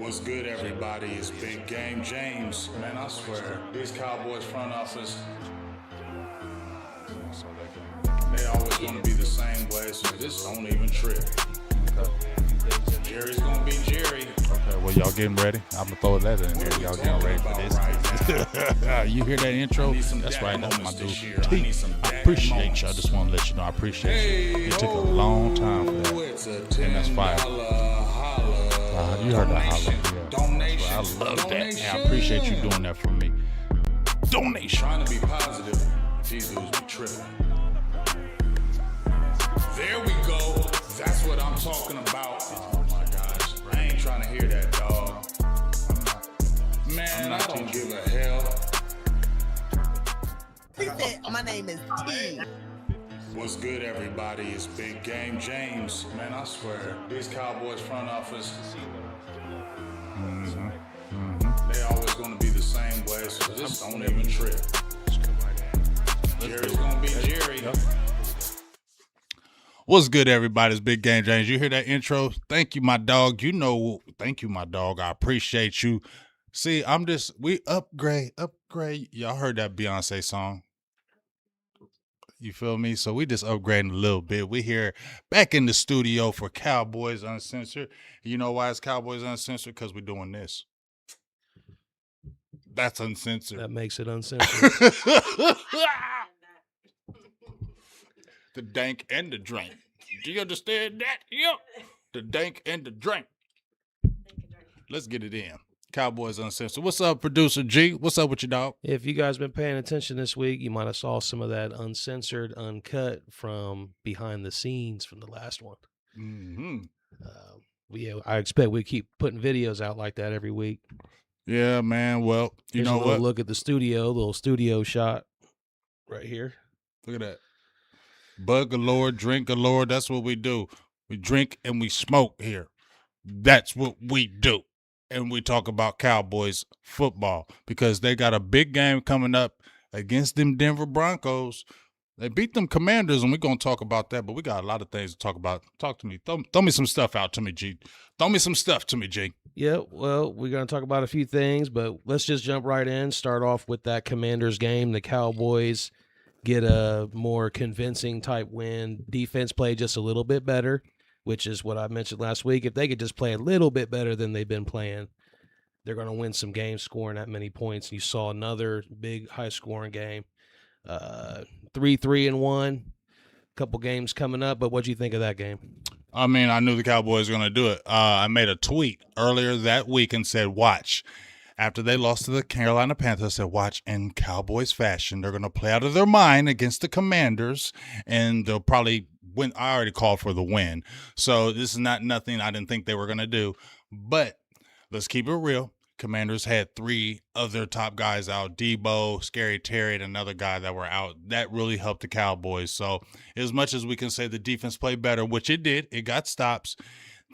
What's good, everybody? It's Big Game James. Man, I swear, these Cowboys front office, they always gonna be the same way, so this don't even trip. Okay. Jerry's gonna be Jerry. Okay, well, y'all getting ready? I'm gonna throw that in there. Y'all getting ready for this? Right. You hear that intro? That's right. That's my dude. I appreciate you. I just want to let you know I appreciate you. It took a long time for that, and that's fine. You heard that holler. Yeah. I love that. And I appreciate you doing that for me. Donation. Trying to be positive. These dudes be tripping. There we go. That's what I'm talking about. Oh my gosh. I ain't trying to hear that, dog. Man, I don't give a hell. He said, my name is T. What's good, everybody? It's Big Game James. Man, I swear, these Cowboys front office, they always gonna be the same way, so this don't even trip. Jerry's gonna be Jerry. What's good, everybody? It's Big Game James. You hear that intro? Thank you, my dog. Thank you, my dog. I appreciate you. See, we upgrade. Y'all heard that Beyonce song? You feel me? So we just upgrading a little bit. We here back in the studio for Cowboys Uncensored. You know why it's Cowboys Uncensored? Because we're doing this. That's uncensored. That makes it uncensored. The dank and the drink. Do you understand that? Yep. The dank and the drink. Let's get it in. Cowboys Uncensored. What's up, producer G? What's up with you, dog? If you guys been paying attention this week, you might have saw some of that uncensored, uncut from behind the scenes from the last one. Mm-hmm. I expect we keep putting videos out like that every week. Yeah, man. Well, you know what? Look at the studio, little studio shot right here. Look at that. Bug galore, drink galore. That's what we do. We drink and we smoke here. That's what we do. And we talk about Cowboys football because they got a big game coming up against them Denver Broncos. They beat them Commanders, and we're going to talk about that, but we got a lot of things to talk about. Talk to me. Throw me some stuff out to me, G. Throw me some stuff to me, G. Yeah, well, we're going to talk about a few things, but let's just jump right in. Start off with that Commanders game. The Cowboys get a more convincing type win. Defense played just a little bit better, which is what I mentioned last week. If they could just play a little bit better than they've been playing, they're going to win some games scoring that many points. You saw another big high-scoring game. 3-3-1, couple games coming up, but what do you think of that game? I mean, I knew the Cowboys were going to do it. I made a tweet earlier that week and said, watch. After they lost to the Carolina Panthers, I said, watch in Cowboys fashion. They're going to play out of their mind against the Commanders, and they'll probably win. I already called for the win. So this is not nothing I didn't think they were going to do. But let's keep it real. Commanders had three of their top guys out, Debo, Scary Terry, and another guy that were out. That really helped the Cowboys. So as much as we can say the defense played better, which it did, it got stops,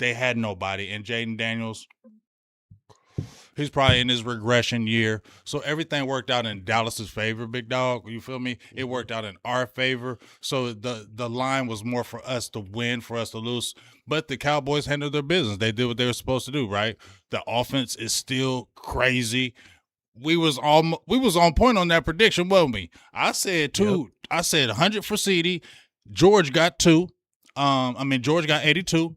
they had nobody. And Jaden Daniels, he's probably in his regression year. So everything worked out in Dallas's favor, big dog. You feel me? It worked out in our favor. So the line was more for us to win, for us to lose. But the Cowboys handled their business. They did what they were supposed to do, right? The offense is still crazy. We was on point on that prediction, wasn't we? I said two. Yep. I said 100 for CeeDee. George got 2. George got 82.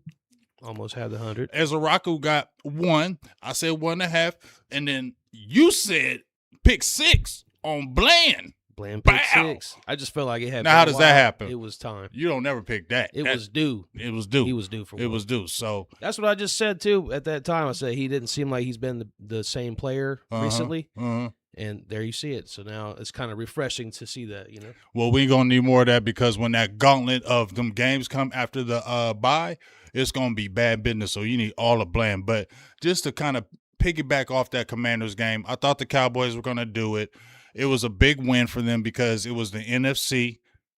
Almost had the 100. Ezraku got 1. I said 1.5. And then you said pick 6 on Bland. Bland pick 6. I just felt like it had. Now, how does that happen? It was time. You don't never pick that. It was due. It was due. He was due for one. It was due. So that's what I just said too. At that time, I said he didn't seem like he's been the same player recently. And there you see it. So now it's kind of refreshing to see that, you know. Well, we're going to need more of that because when that gauntlet of them games come after the bye, it's going to be bad business. So you need all the blame. But just to kind of piggyback off that Commanders game, I thought the Cowboys were going to do it. It was a big win for them because it was the NFC.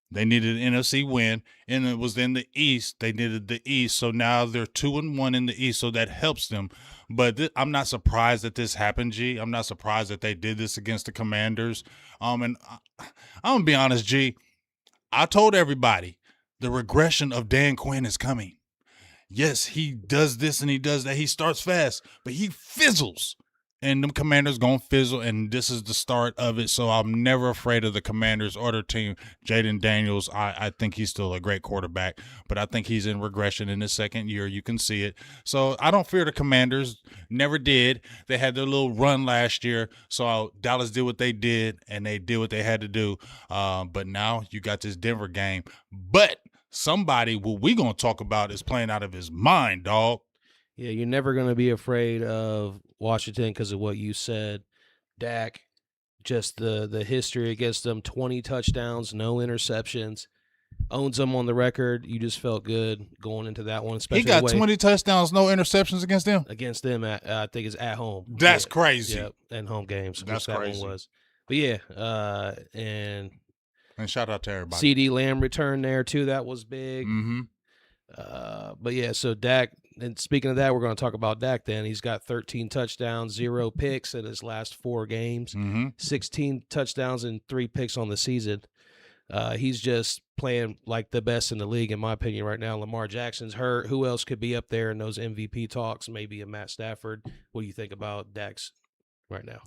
They needed an NFC win, and it was in the East. They needed the East, so now they're 2-1 in the East, so that helps them. But I'm not surprised that this happened, G. I'm not surprised that they did this against the Commanders. And I'm gonna be honest, G. I told everybody the regression of Dan Quinn is coming. yes, he does this and he does that. He starts fast, but he fizzles. And them Commanders going to fizzle, and this is the start of it. So I'm never afraid of the Commanders or their team. Jaden Daniels, I think he's still a great quarterback, but I think he's in regression in his second year. You can see it. So I don't fear the Commanders. Never did. They had their little run last year. So Dallas did what they did, and they did what they had to do. But now you got this Denver game. But somebody, what we going to talk about, is playing out of his mind, dog. Yeah, you're never going to be afraid of Washington because of what you said. Dak, just the history against them, 20 touchdowns, no interceptions, owns them on the record. You just felt good going into that one. Especially he got 20 touchdowns, no interceptions against them? Against them, I think it's at home. That's crazy. Yeah, and home games. That's that crazy. One was. But yeah, and shout out to everybody. CD Lamb returned there too. That was big. Mm-hmm. But yeah, so Dak, and speaking of that, we're going to talk about Dak then. He's got 13 touchdowns, 0 picks in his last 4 games, 16 touchdowns and 3 picks on the season. He's just playing like the best in the league, in my opinion, right now. Lamar Jackson's hurt. Who else could be up there in those MVP talks? Maybe a Matt Stafford. What do you think about Dak's right now?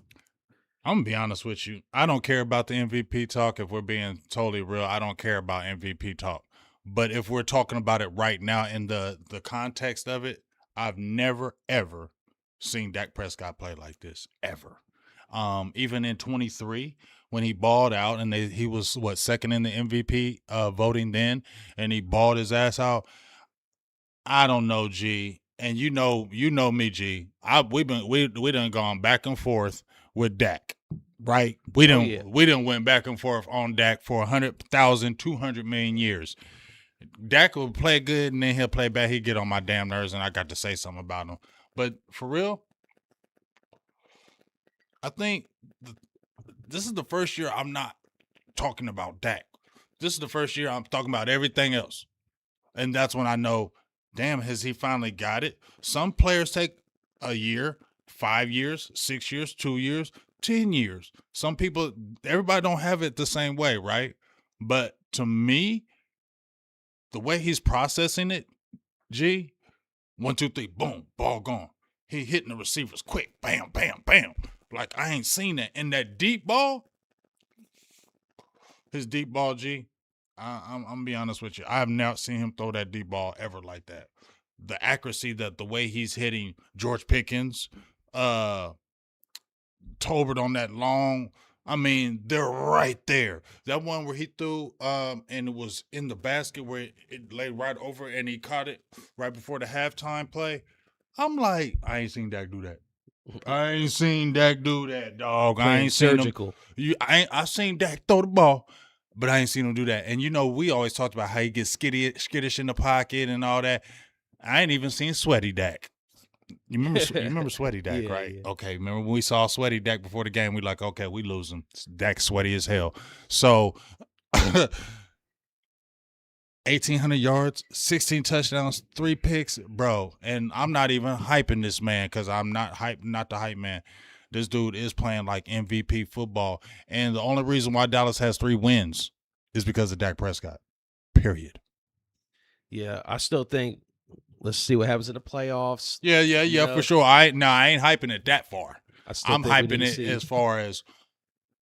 I'm going to be honest with you. I don't care about the MVP talk. If we're being totally real, I don't care about MVP talk. But if we're talking about it right now in the context of it, I've never, ever seen Dak Prescott play like this, ever. Even in 23, when he balled out and he was, second in the MVP voting then, and he balled his ass out. I don't know, G. And you know me, G. We done gone back and forth with Dak, right? We done went back and forth on Dak for 100,000, 200 million years. Dak will play good, and then he'll play bad. He'll get on my damn nerves, and I got to say something about him. But for real, I think this is the first year I'm not talking about Dak. This is the first year I'm talking about everything else. And that's when I know, damn, has he finally got it? Some players take a year, 5 years, 6 years, 2 years, 10 years. Some people, everybody don't have it the same way, right? But to me, the way he's processing it, G, 1, 2, 3, boom, ball gone. He hitting the receivers quick, bam, bam, bam. Like, I ain't seen that. And that deep ball, his deep ball, G, I'm going to be honest with you. I have not seen him throw that deep ball ever like that. The accuracy, the way he's hitting George Pickens, Tolbert on that long, I mean, they're right there. That one where he threw and it was in the basket where it laid right over and he caught it right before the halftime play. I'm like, I ain't seen Dak do that. I ain't seen Dak do that, dog. I ain't seen surgical. I seen Dak throw the ball, but I ain't seen him do that. And, we always talked about how he gets skittish in the pocket and all that. I ain't even seen Sweaty Dak. You remember Sweaty Dak, yeah, right? Yeah. Okay, remember when we saw Sweaty Dak before the game, we like, okay, we losing. Dak's sweaty as hell. So, 1,800 yards, 16 touchdowns, 3 picks, bro. And I'm not even hyping this man because I'm not the hype man. This dude is playing like MVP football. And the only reason why Dallas has 3 wins is because of Dak Prescott, period. Yeah, I still think, let's see what happens in the playoffs. Yeah, for sure. I ain't hyping it that far. I'm hyping it see. as far as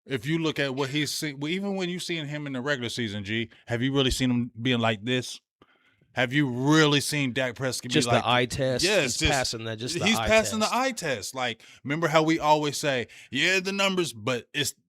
if you look at what he's seen, even when you seen him in the regular season, G, have you really seen him being like this? Have you really seen Dak Prescott just be like the eye test? Yes, he's passing that. He's passing the eye test. Like, remember how we always say, yeah, the numbers, but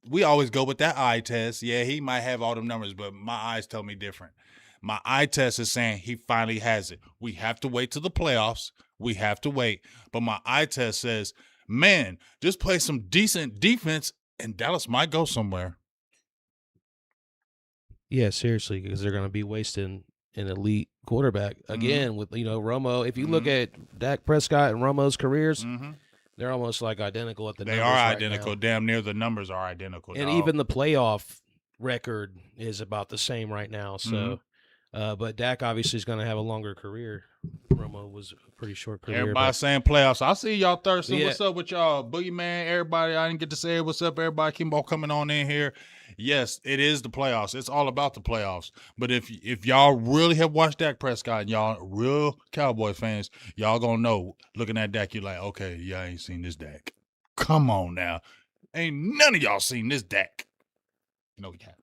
we always go with that eye test. Yeah, he might have all them numbers, but my eyes tell me different. My eye test is saying he finally has it. We have to wait till the playoffs. We have to wait. But my eye test says, man, just play some decent defense and Dallas might go somewhere. Yeah, seriously, because they're going to be wasting an elite quarterback again with Romo. If you look at Dak Prescott and Romo's careers, they're almost like identical at the numbers. They are right identical. now. Damn near the numbers are identical. And dog. even the playoff record is about the same right now. So, but Dak obviously is going to have a longer career. Romo was a pretty short career. Everybody saying playoffs. I see y'all thirsty. Yeah. What's up with y'all? Boogeyman, everybody. I didn't get to say what's up. Everybody keep on coming on in here. yes, it is the playoffs. It's all about the playoffs. But if y'all really have watched Dak Prescott and y'all real Cowboy fans, y'all gonna know. Looking at Dak, you're like, okay, yeah, I ain't seen this Dak. Come on now, ain't none of y'all seen this Dak. No, we haven't.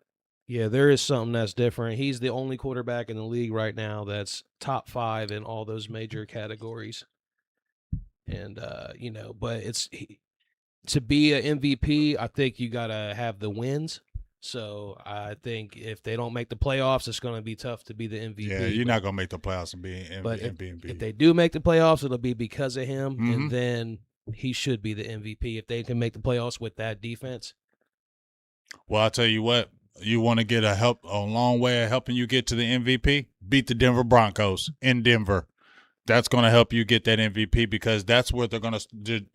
Yeah, there is something that's different. He's the only quarterback in the league right now that's top 5 in all those major categories. And but to be an MVP, I think you gotta have the wins. So I think if they don't make the playoffs, it's going to be tough to be the MVP. Yeah, you're not going to make the playoffs and be MVP. If they do make the playoffs, it'll be because of him, Mhm. and then he should be the MVP if they can make the playoffs with that defense. Well, I'll tell you what. You want to get a long way of helping you get to the MVP? Beat the Denver Broncos in Denver. That's going to help you get that MVP because that's where they're going to.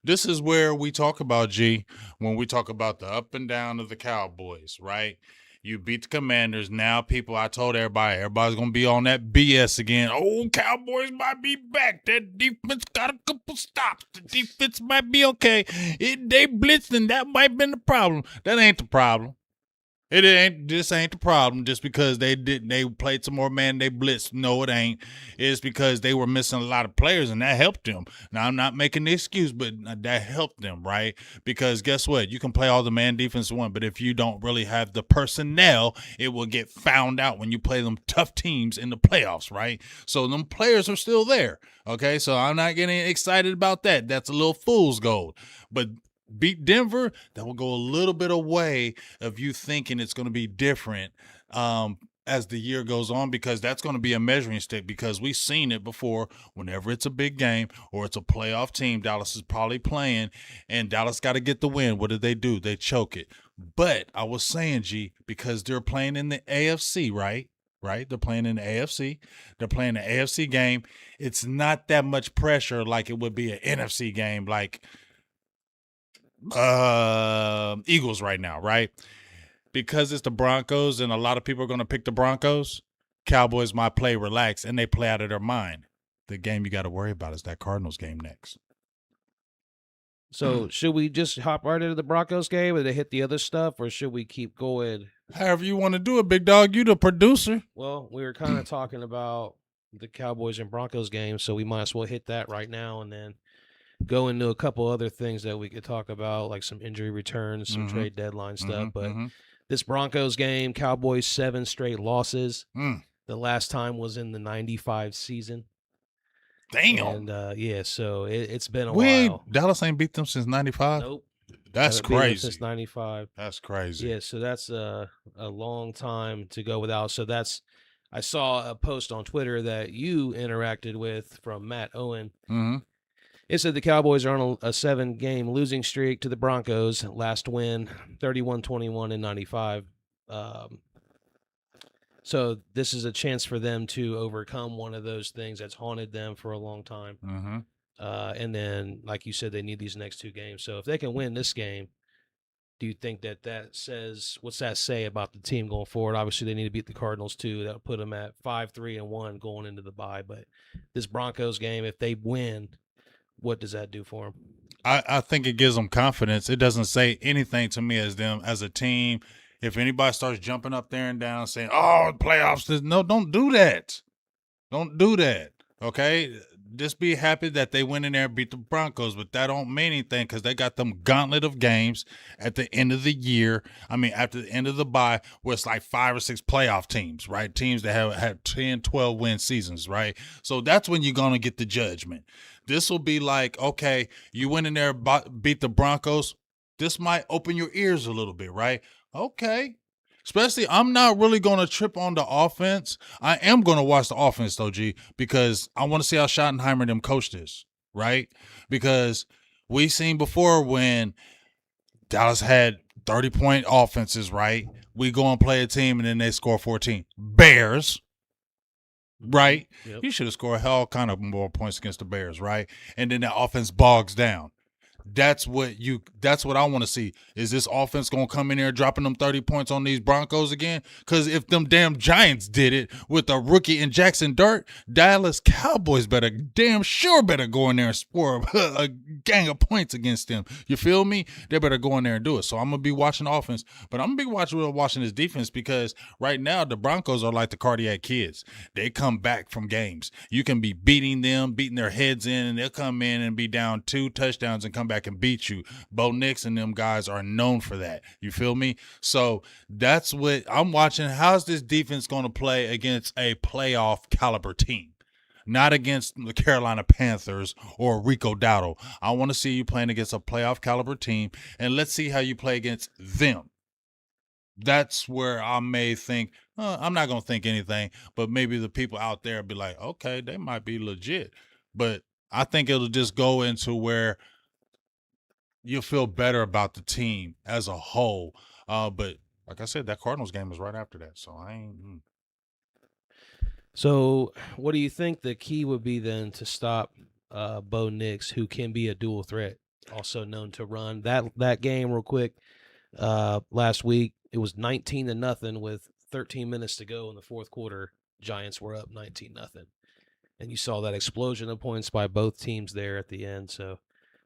This is where we talk about, G, when we talk about the up and down of the Cowboys, right? You beat the Commanders. Now, I told everybody's going to be on that BS again. Oh, Cowboys might be back. That defense got a couple stops. The defense might be okay. They blitzed, and that might have been the problem. That ain't the problem. This ain't the problem just because they played some more man, they blitzed. No, it ain't. It's because they were missing a lot of players, and that helped them. Now, I'm not making the excuse, but that helped them, right? Because guess what? You can play all the man defense one, but if you don't really have the personnel, it will get found out when you play them tough teams in the playoffs, right? So them players are still there, okay? So I'm not getting excited about that. That's a little fool's gold. But beat Denver, that will go a little bit away of you thinking it's going to be different as the year goes on, because that's going to be a measuring stick, because we've seen it before. Whenever it's a big game or it's a playoff team, Dallas is probably playing, and Dallas got to get the win. What do? They choke it. But I was saying, G, because they're playing in the AFC, right? They're playing in the AFC. They're playing the AFC game. It's not that much pressure like it would be an NFC game, like Eagles right now, right? Because it's the Broncos and a lot of people are going to pick the Broncos, Cowboys might play relaxed and they play out of their mind. The game you got to worry about is that Cardinals game next. So should we just hop right into the Broncos game and then hit the other stuff, or should we keep going? However you want to do it, big dog. You the producer. Well, we were kind of talking about the Cowboys and Broncos game, so we might as well hit that right now and then go into a couple other things that we could talk about, like some injury returns, some trade deadline stuff. But this Broncos game, Cowboys 7 straight losses. The last time was in the 95 season. Damn. And so it's been a while. Dallas ain't beat them since 95? Nope. That's crazy. Since 95. That's crazy. Yeah, so that's a long time to go without. So I saw a post on Twitter that you interacted with from Matt Owen. It said the Cowboys are on a 7-game losing streak to the Broncos. Last win, 31-21 in 95. So this is a chance for them to overcome one of those things that's haunted them for a long time. And then, like you said, they need these next 2 games. So if they can win this game, do you think that says, what's that say about the team going forward? Obviously, they need to beat the Cardinals too. That'll put them at 5-3-1 going into the bye. But this Broncos game, if they win, what does that do for them? I think it gives them confidence. It doesn't say anything to me as them as a team. If anybody starts jumping up there and down saying, oh, playoffs, no, don't do that. Don't do that, okay? Just be happy that they went in there and beat the Broncos, but that don't mean anything because they got them gauntlet of games at the end of the year. I mean, after the end of the bye, where it's like 5 or 6 playoff teams, right? Teams that have had 10, 12-win seasons, right? So that's when you're going to get the judgment. This will be like, okay, you went in there, beat the Broncos. This might open your ears a little bit, right? Okay. Especially, I'm not really going to trip on the offense. I am going to watch the offense, though, G, because I want to see how Schottenheimer them coach this, right? Because we've seen before when Dallas had 30-point offenses, right? We go and play a team, and then they score 14. Bears, right? Yep. You should have scored hell kind of more points against the Bears, right? And then the offense bogs down. That's what I want to see. Is this offense going to come in there dropping them 30 points on these Broncos again? Because if them damn Giants did it with a rookie in Jackson Dart, Dallas Cowboys better go in there and score a gang of points against them. You feel me? They better go in there and do it. So I'm going to be watching offense, but I'm going to be watching this defense because right now the Broncos are like the cardiac kids. They come back from games. You can be beating their heads in, and they'll come in and be down 2 touchdowns and come back and beat you. Bo Nix and them guys are known for that. You feel me? So that's what I'm watching. How's this defense going to play against a playoff caliber team? Not against the Carolina Panthers or Rico Dowdle. I want to see you playing against a playoff caliber team, and let's see how you play against them. That's where I may think, I'm not going to think anything, but maybe the people out there be like, okay, they might be legit. But I think it'll just go into where you'll feel better about the team as a whole. But like I said, that Cardinals game is right after that. So I ain't. So what do you think the key would be then to stop Bo Nix, who can be a dual threat, also known to run? That game real quick, last week, it was 19-0 with 13 minutes to go in the fourth quarter. Giants were up 19-0. And you saw that explosion of points by both teams there at the end. So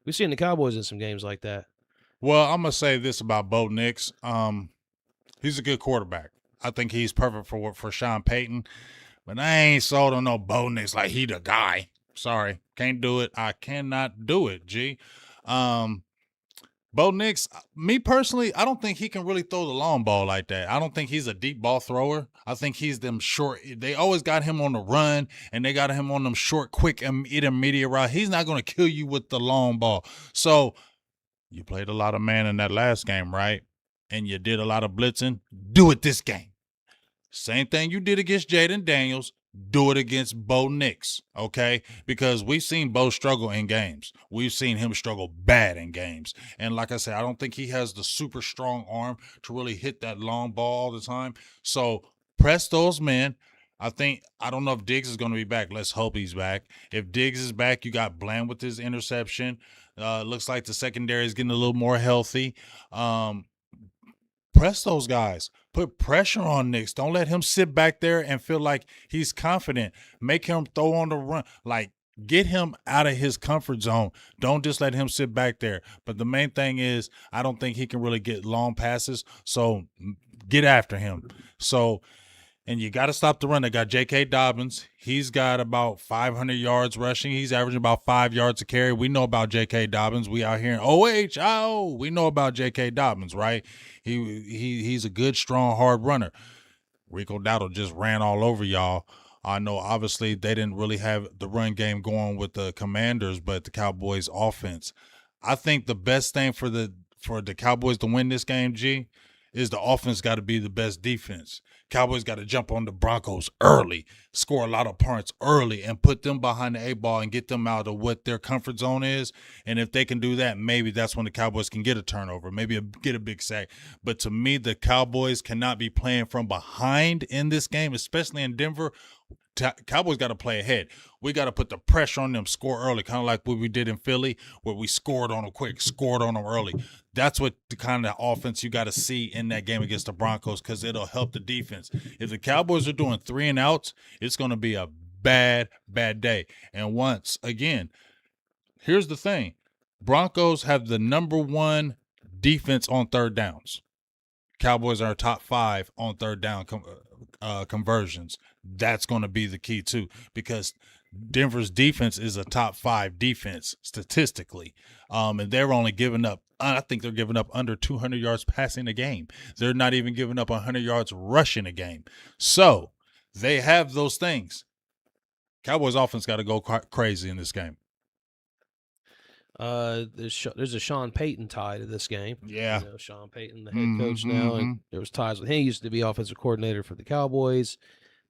we've seen the Cowboys in some games like that. Well, I'm going to say this about Bo Nix. He's a good quarterback. I think he's perfect for Sean Payton. But I ain't sold on no Bo Nix like he the guy. Sorry. Can't do it. I cannot do it, G. Bo Nix, me personally, I don't think he can really throw the long ball like that. I don't think he's a deep ball thrower. I think he's them short. They always got him on the run, and they got him on them short, quick, intermediate route. He's not going to kill you with the long ball. So you played a lot of man in that last game, right? And you did a lot of blitzing. Do it this game. Same thing you did against Jaden Daniels. Do it against Bo Nix, okay? Because we've seen Bo struggle in games. We've seen him struggle bad in games. And like I said, I don't think he has the super strong arm to really hit that long ball all the time. So press those men. I don't know if Diggs is going to be back. Let's hope he's back. If Diggs is back, you got Bland with his interception. Looks like the secondary is getting a little more healthy. Press those guys. Put pressure on Nix. Don't let him sit back there and feel like he's confident. Make him throw on the run. Like, get him out of his comfort zone. Don't just let him sit back there. But the main thing is, I don't think he can really get long passes. So get after him. And you got to stop the run. They got J.K. Dobbins. He's got about 500 yards rushing. He's averaging about 5 yards a carry. We know about J.K. Dobbins. We out here in OHIO. We know about J.K. Dobbins, right? He's a good, strong, hard runner. Rico Dowdle just ran all over y'all. I know, obviously, they didn't really have the run game going with the Commanders, but the Cowboys' offense. I think the best thing for the Cowboys to win this game, G, is the offense got to be the best defense. Cowboys got to jump on the Broncos early, score a lot of points early, and put them behind the 8-ball and get them out of what their comfort zone is. And if they can do that, maybe that's when the Cowboys can get a turnover, maybe get a big sack. But to me, the Cowboys cannot be playing from behind in this game, especially in Denver. Cowboys got to play ahead. We got to put the pressure on them, score early, kind of like what we did in Philly, where we scored on them quick, scored on them early. That's what the kind of offense you got to see in that game against the Broncos, because it'll help the defense. If the Cowboys are doing 3 and outs, it's going to be a bad, bad day. And once again, here's the thing. Broncos have the number 1 defense on third downs. Cowboys are top 5 on third down conversions. That's going to be the key too, because Denver's defense is a top 5 defense statistically. And they're only giving up, I think they're giving up under 200 yards passing a game. They're not even giving up 100 yards rushing a game. So they have those things. Cowboys offense got to go crazy in this game. There's a Sean Payton tie to this game. Yeah. Sean Payton, the head coach now, and there was ties with him. He used to be offensive coordinator for the Cowboys.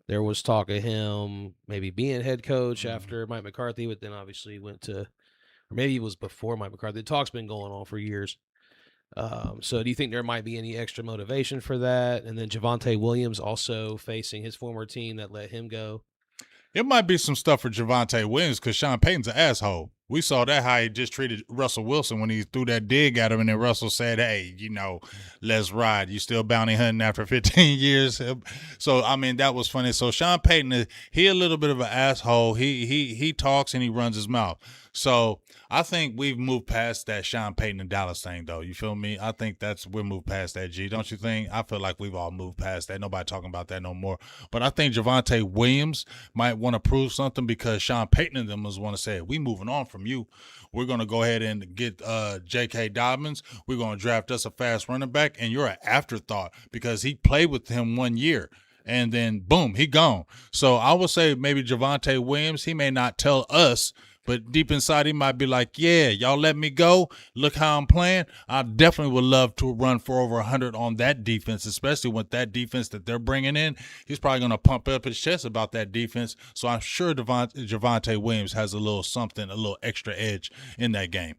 There was talk of him maybe being head coach after Mike McCarthy, but then obviously went to, or maybe it was before Mike McCarthy. The talk's been going on for years. So do you think there might be any extra motivation for that? And then Javonte Williams also facing his former team that let him go. It might be some stuff for Javonte Williams because Sean Payton's an asshole. We saw that how he just treated Russell Wilson when he threw that dig at him, and then Russell said, "Hey, let's ride. You still bounty hunting after 15 years?" So I mean, that was funny. So Sean Payton, he a little bit of an asshole. He talks and he runs his mouth. So I think we've moved past that Sean Payton and Dallas thing, though. You feel me? I think we're moved past that. G, don't you think? I feel like we've all moved past that. Nobody talking about that no more. But I think Javonte Williams might want to prove something because Sean Payton and them was want to say, we moving on from you. We're going to go ahead and get J.K. Dobbins. We're going to draft us a fast running back, and you're an afterthought because he played with him 1 year. And then, boom, he gone. So I would say maybe Javonte Williams, he may not tell us, but deep inside, he might be like, yeah, y'all let me go. Look how I'm playing. I definitely would love to run for over 100 on that defense, especially with that defense that they're bringing in. He's probably going to pump up his chest about that defense. So I'm sure Javonte Williams has a little something, a little extra edge in that game.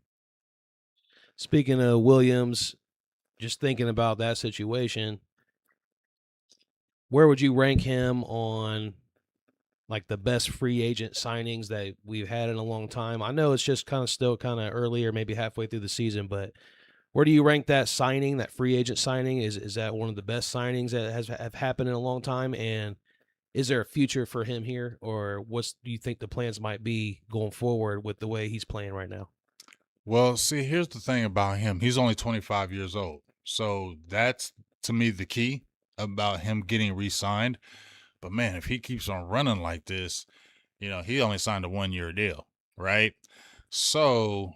Speaking of Williams, just thinking about that situation, where would you rank him on like the best free agent signings that we've had in a long time? I know it's just still kind of early or maybe halfway through the season, but where do you rank that signing, that free agent signing? Is that one of the best signings that have happened in a long time? And is there a future for him here, or what do you think the plans might be going forward with the way he's playing right now? Well, see, here's the thing about him. He's only 25 years old. So that's, to me, the key about him getting re-signed. But, man, if he keeps on running like this, he only signed a 1-year deal, right? So,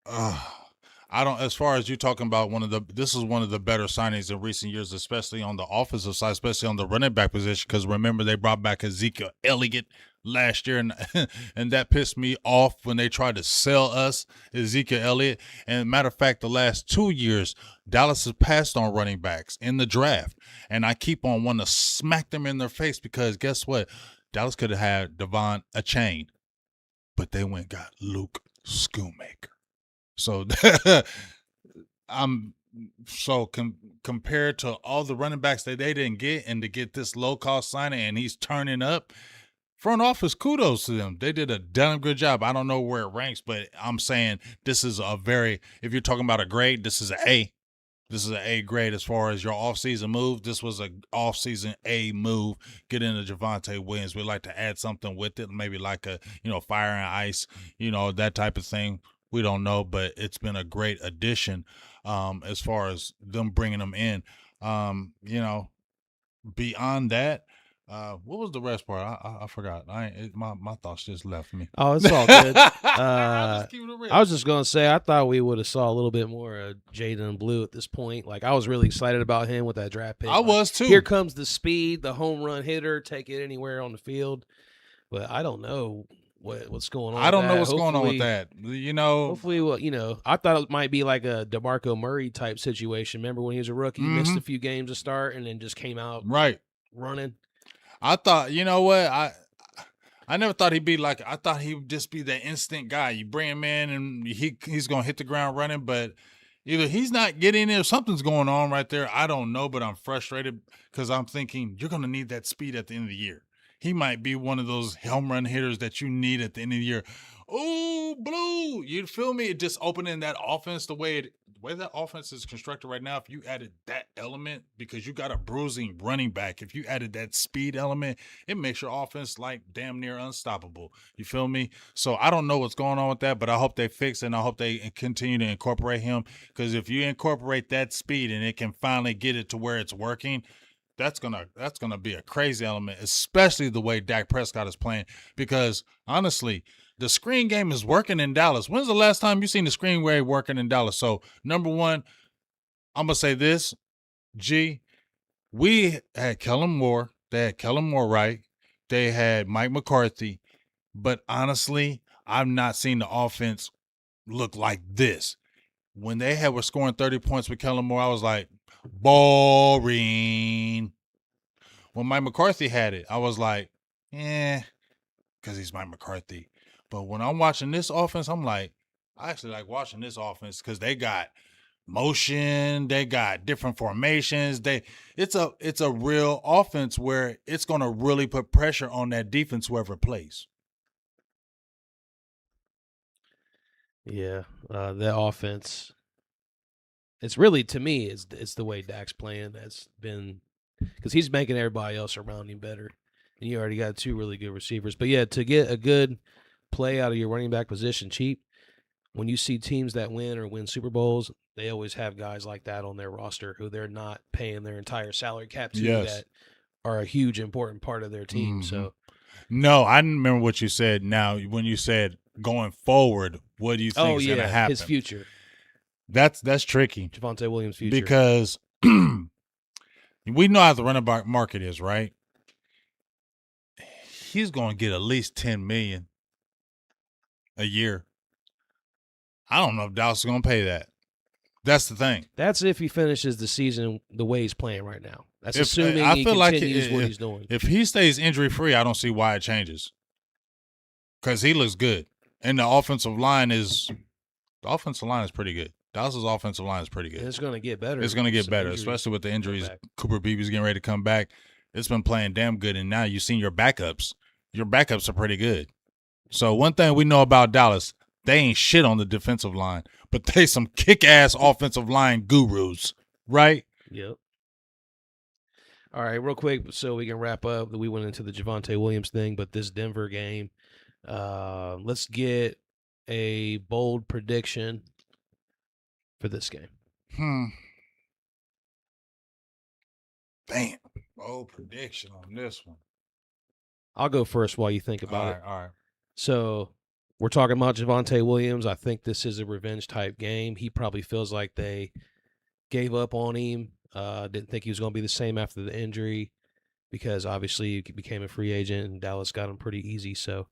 I don't, as far as you talking about this is one of the better signings in recent years, especially on the offensive side, especially on the running back position, because remember, they brought back Ezekiel Elliott last year, and that pissed me off when they tried to sell us Ezekiel Elliott. And matter of fact, the last 2 years, Dallas has passed on running backs in the draft, and I keep on wanting to smack them in their face because guess what? Dallas could have had Devon a chain, but they went and got Luke Schoonmaker. So compared to all the running backs that they didn't get, and to get this low cost signing, and he's turning up. Front office, kudos to them. They did a damn good job. I don't know where it ranks, but I'm saying this is if you're talking about a grade, this is an A. This is an A grade as far as your offseason move. This was an offseason A move. Get into Javonte Williams. We'd like to add something with it, maybe like a, fire and ice, that type of thing. We don't know, but it's been a great addition as far as them bringing them in. Beyond that, what was the rest part? I forgot. My thoughts just left me. Oh, it's all good. I was just gonna say I thought we would have saw a little bit more of Jaden Blue at this point. Like I was really excited about him with that draft pick. I was too. Here comes the speed, the home run hitter, take it anywhere on the field. But I don't know what's going on. I don't know what's going on with that. Hopefully, I thought it might be like a DeMarco Murray type situation. Remember when he was a rookie, missed a few games to start, and then just came out running. I thought, I never thought he'd be like. I thought he would just be that instant guy. You bring him in, and he's gonna hit the ground running, but either he's not getting there, something's going on right there. I don't know, but I'm frustrated because I'm thinking you're gonna need that speed at the end of the year. He might be one of those home run hitters that you need at the end of the year. Oh, Blue, you feel me? Just opening that offense the way that offense is constructed right now. If you added that element, because you got a bruising running back, if you added that speed element, it makes your offense like damn near unstoppable. You feel me? So I don't know what's going on with that, but I hope they fix it, and I hope they continue to incorporate him, because if you incorporate that speed and it can finally get it to where it's working, that's gonna be a crazy element, especially the way Dak Prescott is playing. Because honestly, the screen game is working in Dallas. When's the last time you seen the screen game working in Dallas? So number one, I'm gonna say this, G. We had Kellen Moore. They had Kellen Moore, right? They had Mike McCarthy, but honestly, I've not seen the offense look like this. When they were scoring 30 points with Kellen Moore, I was like, boring. When Mike McCarthy had it, I was like, because he's Mike McCarthy. But when I'm watching this offense, I'm like, I actually like watching this offense because they got motion, they got different formations. It's a real offense where it's going to really put pressure on that defense, whoever plays. Yeah, the offense. It's really, to me, it's the way Dak's playing that's been, because he's making everybody else around him better, and you already got 2 really good receivers. But yeah, to get a good play out of your running back position cheap, when you see teams that win Super Bowls, they always have guys like that on their roster who they're not paying their entire salary cap to, Yes. that are a huge important part of their team. Mhm. So No, I didn't remember what you said. Now, when you said going forward, what do you think is going to happen? his future, That's tricky Javonte Williams' future. because we know how the running back market is, right? He's going to get at least $10 million a year. I don't know if Dallas is going to pay that. That's the thing. That's if he finishes the season the way he's playing right now. That's If- assuming I he feel like continues what he's doing. If he stays injury free, I don't see why it changes. Because he looks good, and the offensive line is pretty good. Dallas's offensive line is pretty good. And it's going to get better. It's going to get Some better, injuries especially with the injuries. back. Cooper Beebe's getting ready to come back. It's been playing damn good, and now you've seen your backups. Your backups are pretty good. So one thing we know about Dallas, they ain't shit on the defensive line, but they some kick-ass offensive line gurus, right? Yep. All right, real quick, so we can wrap up. We went into the Javonte Williams thing, but this Denver game, let's get a bold prediction for this game. Damn. Bold prediction on this one. I'll go first while you think about All it. right, all right. So we're talking about Javonte Williams. I think this is a revenge type game. He probably feels like they gave up on him. Didn't think he was going to be the same after the injury, because obviously he became a free agent and Dallas got him pretty easy. So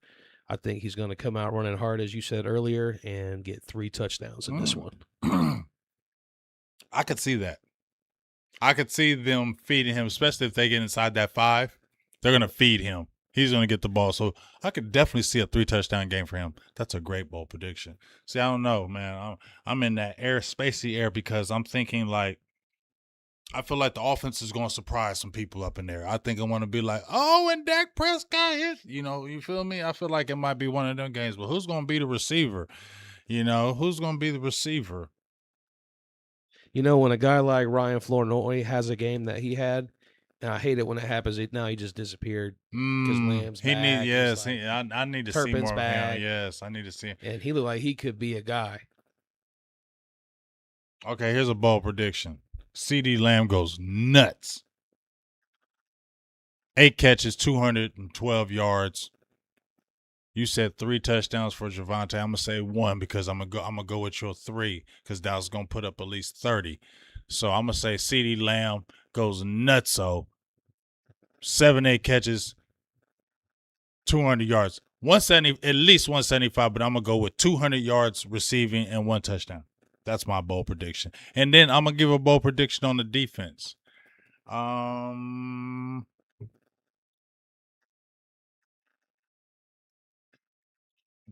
I think he's going to come out running hard, as you said earlier, and get 3 touchdowns in this one. I could see that. I could see them feeding him, especially if they get inside that 5. They're going to feed him. He's going to get the ball. So I could definitely see a 3-touchdown game for him. That's a great bold prediction. See, I don't know, man. I'm in that spacey air because I'm thinking like, I feel like the offense is going to surprise some people up in there. I think I want to be like, oh, and Dak Prescott hit. You feel me? I feel like it might be one of them games. But who's going to be the receiver? Who's going to be the receiver? When a guy like Ryan Flournoy has a game that he had, and I hate it when it happens, now he just disappeared. Because Lamb's back. I need to see Turpin's more back. of him. Yes, I need to see him. And he looked like he could be a guy. Okay, here's a bold prediction. CD Lamb goes nuts. 8 catches, 212 yards. You said 3 touchdowns for Javonte. I'm gonna say 1 because I'm gonna go with your 3 because Dallas gonna put up at least 30. So I'm gonna say CD Lamb goes nutso. 7-8 catches, 200 yards, 170, at least 175. But I'm gonna go with 200 yards receiving and 1 touchdown. That's my bold prediction. And then I'm gonna give a bold prediction on the defense.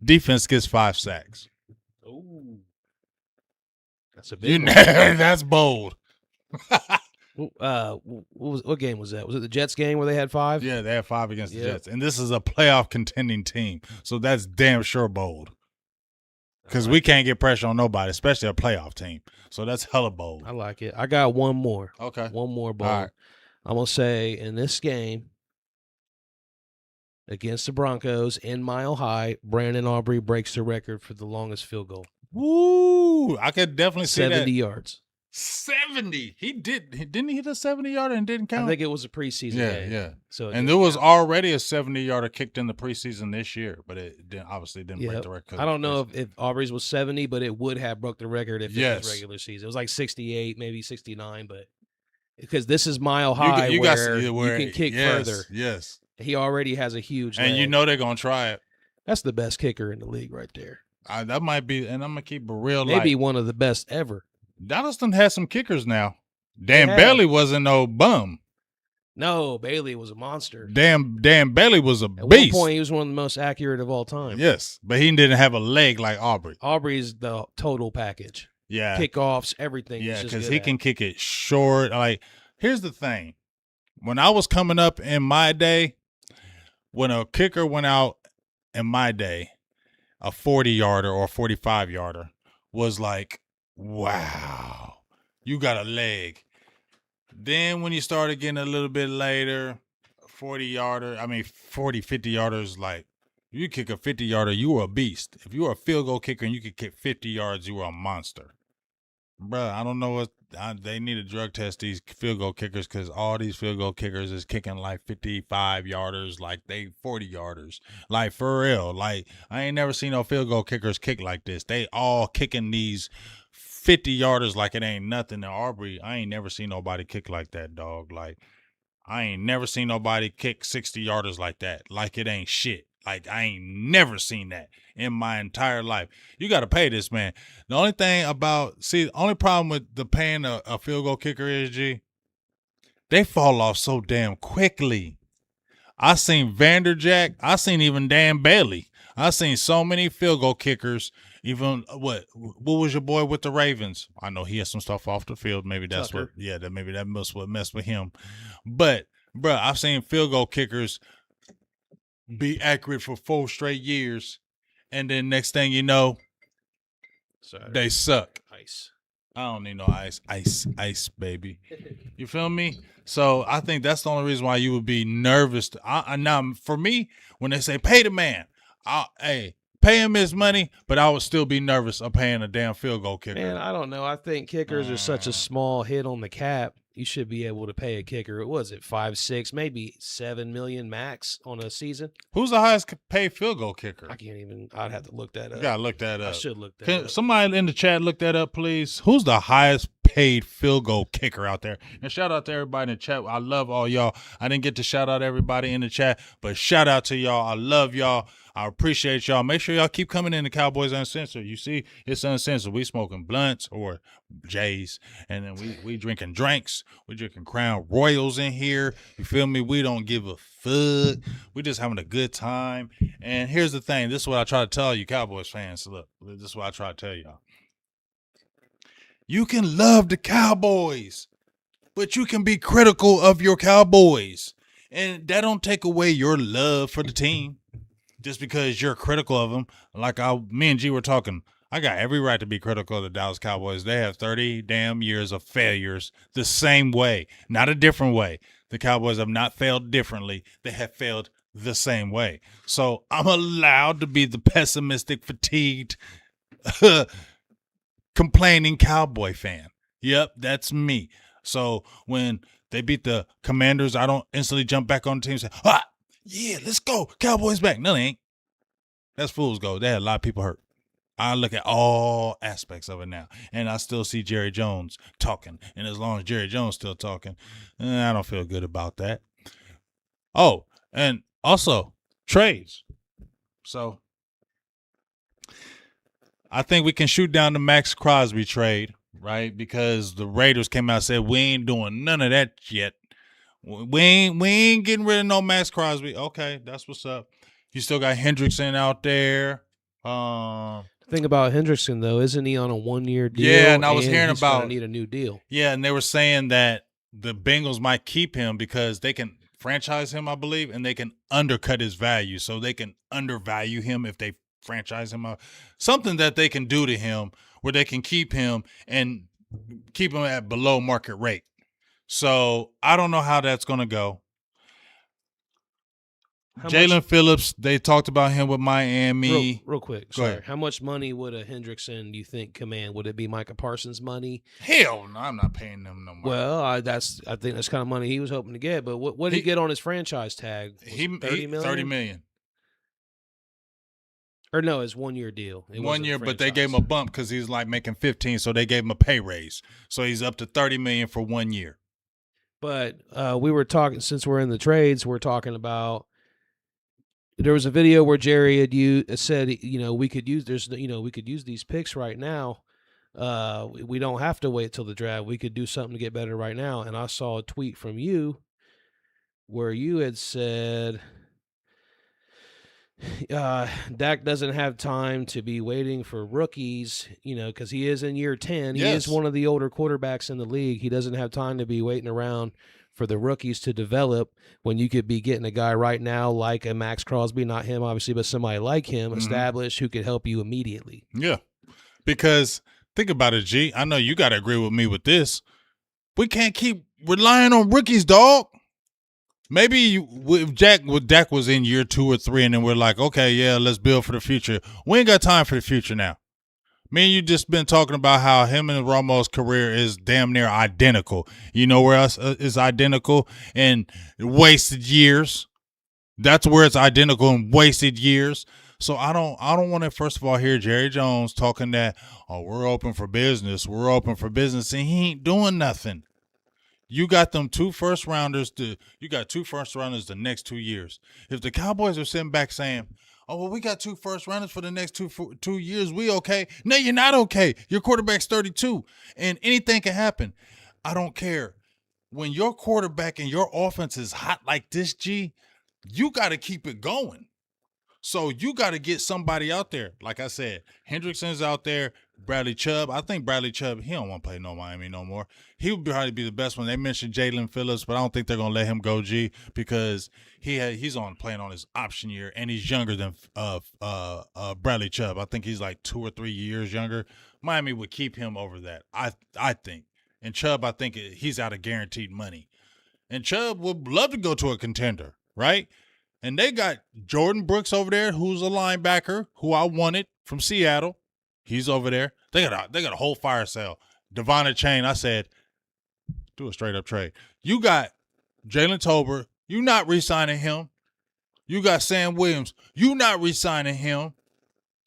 Defense gets 5 sacks. Ooh. That's a big one. That's bold. What game was that? Was it the Jets game where they had 5? Yeah, they had 5 against the Yep. Jets. And this is a playoff contending team. So that's damn sure bold. Because we can't get pressure on nobody, especially a playoff team. So that's hella bold. I like it. I got one more. Okay. One more bold. All right. I'm going to say in this game against the Broncos in Mile High, Brandon Aubrey breaks the record for the longest field goal. Woo! I could definitely see 70 that. yards. 70. Didn't he hit a 70-yarder and didn't count? I think it was a preseason game. Yeah. So And there was already a 70-yarder kicked in the preseason this year, but it obviously didn't break the record. I don't know if Aubrey's was 70, but it would have broke the record if it was regular season. It was like 68, maybe 69, but because this is Mile High you can kick further. Yes. He already has a huge And leg. they're going to try it. That's the best kicker in the league right there. That might be, and I'm going to keep it real. Maybe one of the best ever. Dallas done had some kickers now. Dan Bailey wasn't no bum. No, Bailey was a monster. Dan Bailey was a At beast. one point, he was one of the most accurate of all time. Yes, but he didn't have a leg like Aubrey. Aubrey's the total package. Yeah. Kickoffs, everything. Yeah, because he can kick it short. Like, here's the thing. When I was coming up in my day, when a kicker went out in my day, a 40-yarder or a 45-yarder was like, wow, you got a leg. Then when you started getting a little bit later, 40-yarder, 50-yarders, like, you kick a 50-yarder, you were a beast. If you were a field goal kicker and you could kick 50 yards, you were a monster. Bruh, I don't know what they need to drug test these field goal kickers, because all these field goal kickers is kicking like 55-yarders, like they 40-yarders. Like, for real. Like, I ain't never seen no field goal kickers kick like this. They all kicking these 50-yarders like it ain't nothing. In Aubrey, I ain't never seen nobody kick like that, dog. Like, I ain't never seen nobody kick 60-yarders like that. Like it ain't shit. Like, I ain't never seen that in my entire life. You got to pay this man. The only problem with the paying a field goal kicker is, G, they fall off so damn quickly. I seen Vanderjack. I seen even Dan Bailey. I seen so many field goal kickers. Even what was your boy with the Ravens? I know he has some stuff off the field. Maybe that's Tucker. maybe that must what messed with him. But, bruh, I've seen field goal kickers be accurate for 4 straight years, and then next thing you know, they suck. Ice. I don't need no ice. Ice, baby. You feel me? So I think that's the only reason why you would be nervous. Now, for me, when they say pay the man, pay him his money, but I would still be nervous of paying a damn field goal kicker. Man, I don't know. I think kickers are such a small hit on the cap. You should be able to pay a kicker. What was it, 5, 6, maybe 7 million max on a season? Who's the highest paid field goal kicker? I can't even. I'd have to look that up. You gotta look that up. I should look that Can up. somebody in the chat look that up, please? Who's the highest paid field goal kicker out there? And shout out to everybody in the chat. I love all y'all. I didn't get to shout out everybody in the chat, but shout out to y'all. I love y'all. I appreciate y'all. Make sure y'all keep coming in to Cowboys Uncensored. You see, it's Uncensored. We smoking blunts or J's, and then we drinking drinks. We drinking Crown Royals in here. You feel me? We don't give a fuck. We just having a good time. And here's the thing. This is what I try to tell you, Cowboys fans. Look, this is what I try to tell y'all. You can love the Cowboys, but you can be critical of your Cowboys. And that don't take away your love for the team. Just because you're critical of them, like me and G were talking, I got every right to be critical of the Dallas Cowboys. They have 30 damn years of failures the same way, not a different way. The Cowboys have not failed differently. They have failed the same way. So I'm allowed to be the pessimistic, fatigued, complaining Cowboy fan. Yep, that's me. So when they beat the Commanders, I don't instantly jump back on the team and say, yeah, let's go. Cowboys back. No, they ain't. That's fool's gold. They had a lot of people hurt. I look at all aspects of it now, and I still see Jerry Jones talking. And as long as Jerry Jones still talking, I don't feel good about that. Oh, and also trades. So I think we can shoot down the Max Crosby trade, right? Because the Raiders came out and said, we ain't doing none of that yet. We ain't getting rid of no Max Crosby. Okay, that's what's up. You still got Hendrickson out there. Thing about Hendrickson, though, isn't he on a 1-year deal? Yeah, and I was hearing he's about gonna need a new deal. Yeah, and they were saying that the Bengals might keep him because they can franchise him, I believe, and they can undercut his value. So they can undervalue him if they franchise him. Something that they can do to him where they can keep him and keep him at below market rate. So I don't know how that's going to go. Jalen Phillips, they talked about him with Miami. Real quick, Go sorry. ahead. How much money would a Hendrickson, do you think, command? Would it be Micah Parsons' money? Hell no, I'm not paying them no more. Well, I think that's kind of money he was hoping to get. But what did he get on his franchise tag? He 30 million? 30 million. Or no, it's 1-year deal. It 1 wasn't year, but they franchise. gave him a bump because he's like making 15, so they gave him a pay raise. So he's up to 30 million for 1 year. But we were talking, since we're in the trades, we're talking about. There was a video where Jerry had said, we could use these picks right now. We don't have to wait till the draft. We could do something to get better right now. And I saw a tweet from you where you had said, Dak doesn't have time to be waiting for rookies, because he is in year 10. He Yes. is one of the older quarterbacks in the league. He doesn't have time to be waiting around for the rookies to develop when you could be getting a guy right now like a Max Crosby, not him obviously, but somebody like him, established, who could help you immediately. Yeah, because think about it, G. I know you got to agree with me with this. We can't keep relying on rookies, dog. Maybe if Dak was in year 2 or 3, and then we're like, okay, yeah, let's build for the future. We ain't got time for the future now. Me and you just been talking about how him and Romo's career is damn near identical. You know where else is identical? In wasted years. That's where it's identical in wasted years. So I don't want to first of all hear Jerry Jones talking that, oh, we're open for business, and he ain't doing nothing. You got them 2 first rounders. You got 2 first rounders the next 2 years. If the Cowboys are sitting back saying, oh, well, we got 2 first rounders for the next 2 years, we okay? No, you're not okay. Your quarterback's 32, and anything can happen. I don't care. When your quarterback and your offense is hot like this, G, you got to keep it going. So you got to get somebody out there. Like I said, Hendrickson's out there. Bradley Chubb. I think Bradley Chubb, he don't want to play no Miami no more. He would probably be the best one. They mentioned Jalen Phillips, but I don't think they're going to let him go, G, because he's playing on his option year, and he's younger than Bradley Chubb. I think he's like 2 or 3 years younger. Miami would keep him over that, I think. And Chubb, I think he's out of guaranteed money. And Chubb would love to go to a contender, right? And they got Jordan Brooks over there, who's a linebacker, who I wanted from Seattle. He's over there. They got a whole fire sale. Devonta Chain, I said, do a straight-up trade. You got Jalen Tolbert. You not re-signing him. You got Sam Williams. You not re-signing him.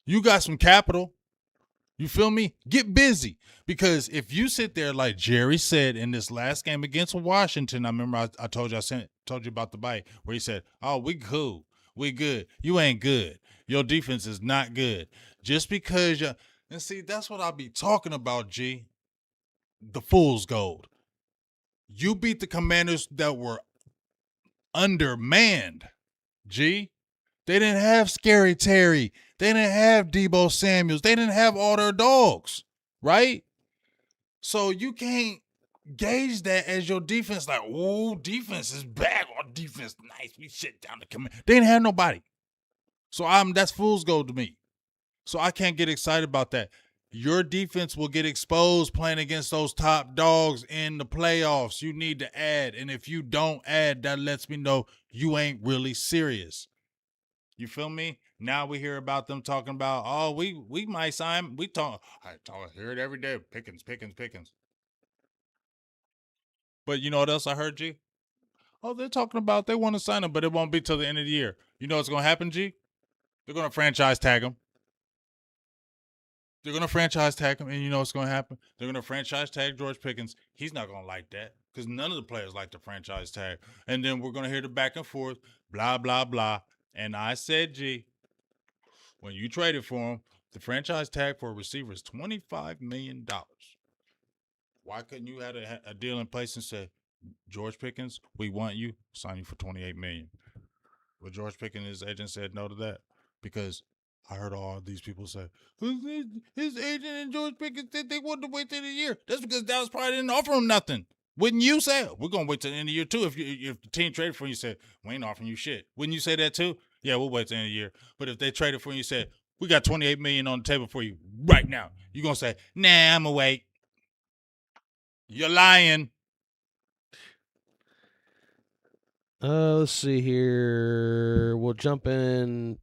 You got some capital. You feel me? Get busy. Because if you sit there like Jerry said in this last game against Washington, I remember I told you told you about the bite where he said, oh, we cool. We good. You ain't good. Your defense is not good. Just because and see, that's what I be talking about, G. The fool's gold. You beat the Commanders that were undermanned, G. They didn't have Scary Terry. They didn't have Debo Samuels. They didn't have all their dogs, right? So you can't gauge that as your defense like, oh, defense is bad. Our defense nice. We shut down the command. They didn't have nobody. So that's fool's gold to me. So I can't get excited about that. Your defense will get exposed playing against those top dogs in the playoffs. You need to add. And if you don't add, that lets me know you ain't really serious. You feel me? Now we hear about them talking about, oh, we might sign. I hear it every day. Pickens. But you know what else I heard, G? Oh, they're talking about they want to sign him, but it won't be till the end of the year. You know what's going to happen, G? They're going to franchise tag him. They're going to franchise tag him, and you know what's going to happen? They're going to franchise tag George Pickens. He's not going to like that because none of the players like the franchise tag. And then we're going to hear the back and forth, blah, blah, blah. And I said, G, when you traded for him, the franchise tag for a receiver is $25 million. Why couldn't you have a deal in place and say, George Pickens, we want you, sign you for $28 million? Well, George Pickens, his agent said no to that because I heard all these people say, his agent and George Pickens said they wanted to wait till the year. That's because Dallas probably didn't offer him nothing. Wouldn't you say, we're going to wait till the end of the year too? If the team traded for you and said, we ain't offering you shit. Wouldn't you say that too? Yeah, we'll wait till the end of the year. But if they traded for you and said, we got $28 million on the table for you right now, you're going to say, nah, I'm going to wait. You're lying. Let's see here. We'll jump in.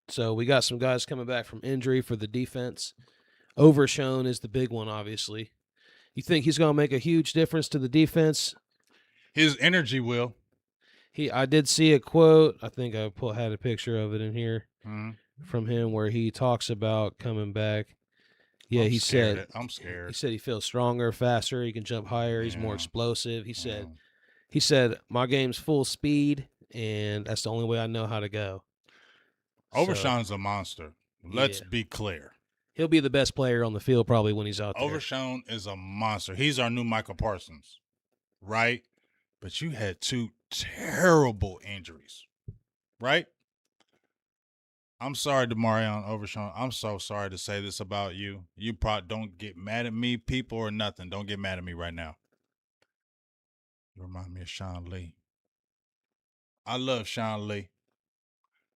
So we got some guys coming back from injury for the defense. Overshown is the big one, obviously. You think he's going to make a huge difference to the defense? His energy will. I did see a quote. I think I had a picture of it in here from him where he talks about coming back. Yeah, I'm scared. He said he feels stronger, faster. He can jump higher. He's more explosive. He said, my game's full speed, and that's the only way I know how to go. Overshown's a monster. Let's be clear. He'll be the best player on the field probably when he's out there. Overshown is a monster. He's our new Michael Parsons, right? But you had 2 terrible injuries, right? I'm sorry, Demarion Overshown. I'm so sorry to say this about you. You probably don't get mad at me, people, or nothing. Don't get mad at me right now. remind me of Sean Lee. I love Sean Lee.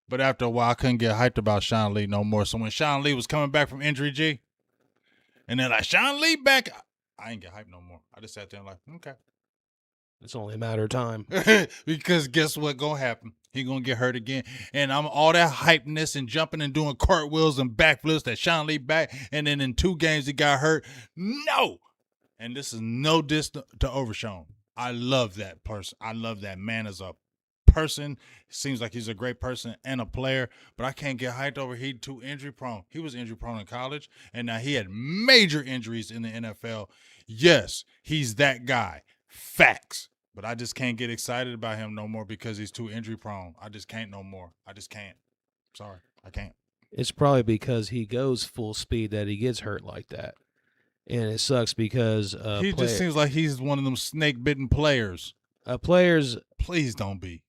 But after a while, I couldn't get hyped about Sean Lee no more. So when Sean Lee was coming back from injury, G, and then like, Sean Lee back, I ain't get hyped no more. I just sat there and like, okay. It's only a matter of time. Because guess what gonna happen? He gonna get hurt again. And I'm all that hypeness and jumping and doing cartwheels and backflips that Sean Lee back. And then in 2 games he got hurt. No. And this is no diss to Overshown. I love that person. I love that man as a person. Seems like he's a great person and a player, but I can't get hyped over he too injury prone. He was injury prone in college, and now he had major injuries in the NFL. Yes, he's that guy. Facts. But I just can't get excited about him no more because he's too injury prone. I just can't no more. I just can't. Sorry, I can't. It's probably because he goes full speed that he gets hurt like that. And it sucks because he just seems like he's one of them snake-bitten players. A player's Please don't be.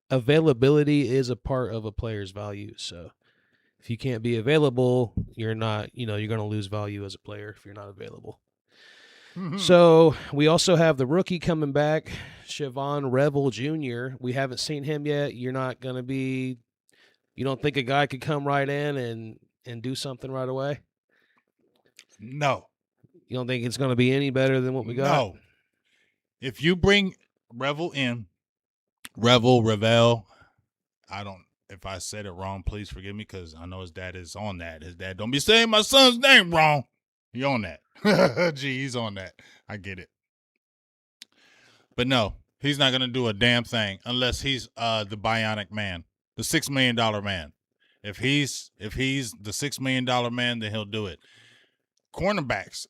Availability is a part of a player's value. So if you can't be available, you're not, you're going to lose value as a player if you're not available. Mm-hmm. So we also have the rookie coming back, Javonte Revel Jr. We haven't seen him yet. You're not going to be, you don't think a guy could come right in and do something right away? No. You don't think it's going to be any better than what we got? No. If you bring Revel in, Revel, if I said it wrong, please forgive me because I know his dad is on that. His dad, don't be saying my son's name wrong. He on that. Gee, he's on that. I get it. But no, he's not going to do a damn thing unless he's the bionic man, the $6 million man. If he's the $6 million man, then he'll do it. Cornerback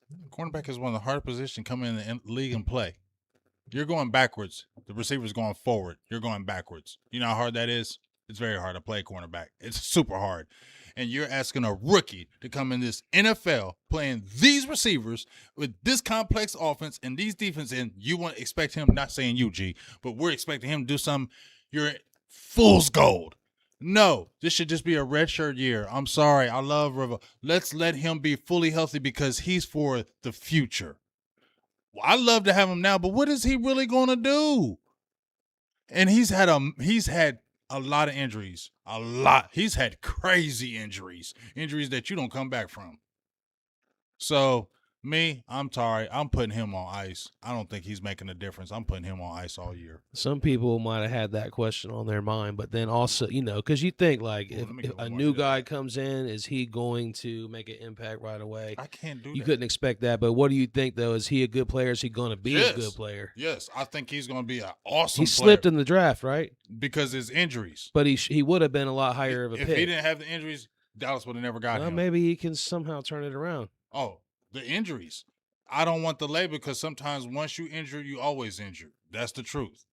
is one of the hardest positions coming in the league and play. You're going backwards. The receiver's going forward. You're going backwards. You know how hard that is? It's very hard to play cornerback. It's super hard. And you're asking a rookie to come in this NFL playing these receivers with this complex offense and these defense, and you want to expect him, not saying you, G, but we're expecting him to do something. You're fool's gold. No, this should just be a redshirt year. I'm sorry. I love River. Let's let him be fully healthy because he's for the future. Well, I love to have him now, but what is he really going to do? And he's had a lot of injuries. A lot. He's had crazy injuries. Injuries that you don't come back from. So, I'm sorry. I'm putting him on ice. I don't think he's making a difference. I'm putting him on ice all year. Some people might have had that question on their mind, but then also, because you think, like, if a new guy comes in, is he going to make an impact right away? I can't do that. You couldn't expect that, but what do you think, though? Is he a good player? Is he going to be a good player? Yes, I think he's going to be an awesome player. He slipped in the draft, right? Because his injuries. But he would have been a lot higher of a pick. If he didn't have the injuries, Dallas would have never got him. Maybe he can somehow turn it around. Oh, the injuries. I don't want the label because sometimes once you injure, you always injured. That's the truth.